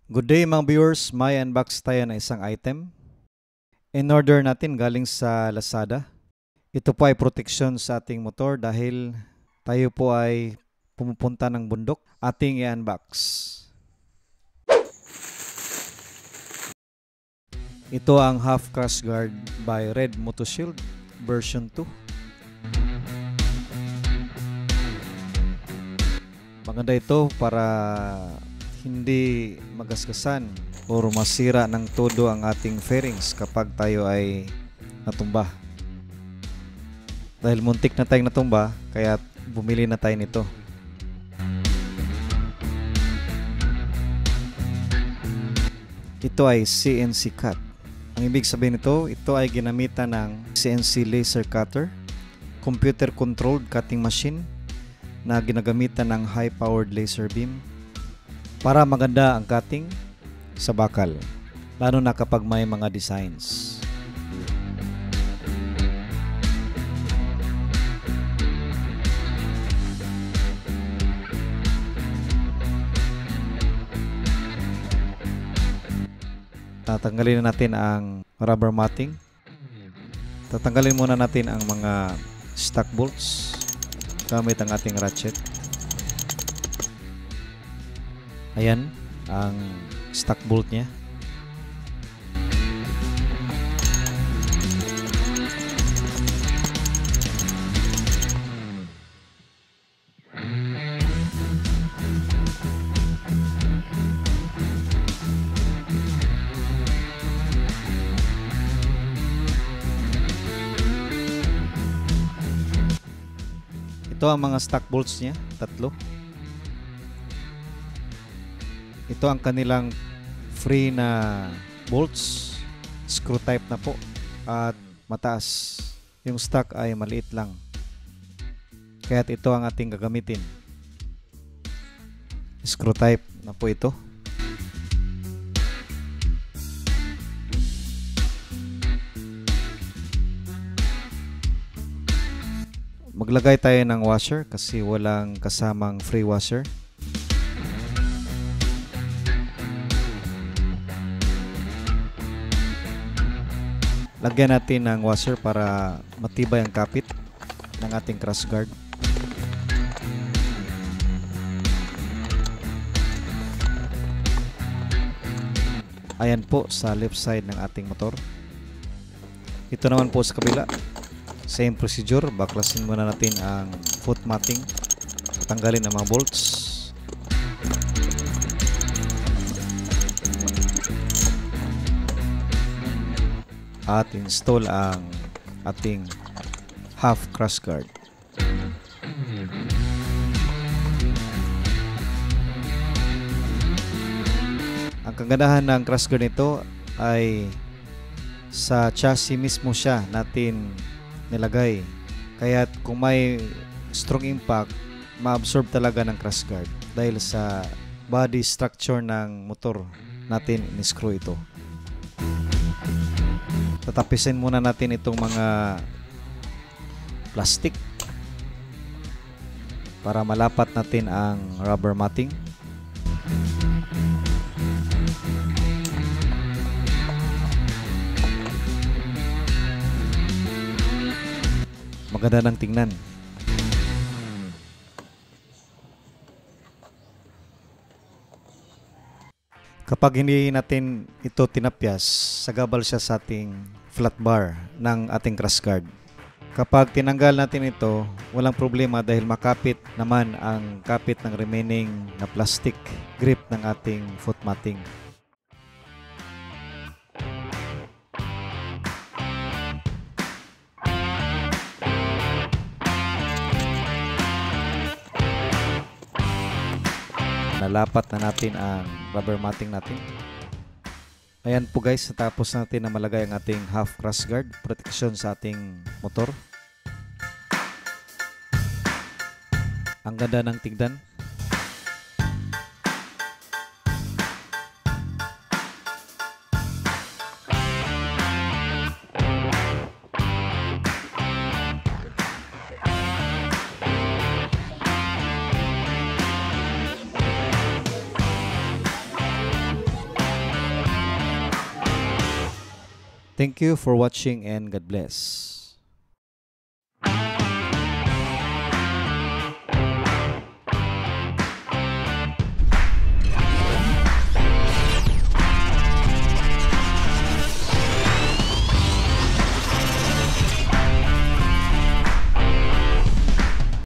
Good day mga viewers, may unbox tayo ng isang item. In order natin galing sa Lazada. Ito po ay proteksyon sa ating motor dahil tayo po ay pumupunta ng bundok. Ating i-unbox. Ito ang half crash guard by Red Motoshield version 2. Maganda ito para hindi magasgasan o masira ng todo ang ating fairings kapag tayo ay natumba. Dahil muntik na tayong natumba, kaya bumili na tayo nito. Ito ay CNC cut. Ang ibig sabihin nito, ito ay ginamitan ng CNC laser cutter, computer controlled cutting machine na ginagamitan ng high powered laser beam para maganda ang cutting sa bakal, lalo na kapag may mga designs. Tatanggalin na natin ang rubber matting. Tatanggalin muna natin ang mga stock bolts gamit ang ating ratchet. Ayan ang stock bolt niya. Ito ang mga stock bolts niya, tatlo. Ito ang kanilang free na bolts, screw type na po at mataas. Yung stock ay maliit lang. Kaya't ito ang ating gagamitin. Screw type na po ito. Maglagay tayo ng washer kasi walang kasamang free washer. Lagyan natin ng washer para matibay ang kapit ng ating crash guard. Ayan po sa left side ng ating motor. Ito naman po sa kabila. Same procedure. Baklasin muna natin ang foot matting. Tanggalin ang mga bolts. At install ang ating half crash guard. Ang kagandahan ng crash guard nito ay sa chassis mismo siya natin nilagay. Kaya kung may strong impact, ma-absorb talaga ng crash guard dahil sa body structure ng motor natin in-screw ito. Tatapisin muna natin itong mga plastic para malapat natin ang rubber matting. Maganda ng tingnan. Kapag hindi natin ito tinapyas, sagabal siya sa ating flat bar ng ating crash guard. Kapag tinanggal natin ito, walang problema dahil makapit naman ang kapit ng remaining na plastic grip ng ating foot matting. Nalapat na natin ang rubber matting natin. Ayan po guys, natapos natin na malagay ang ating half crash guard, protection sa ating motor. Ang ganda ng tignan. Thank you for watching and God bless.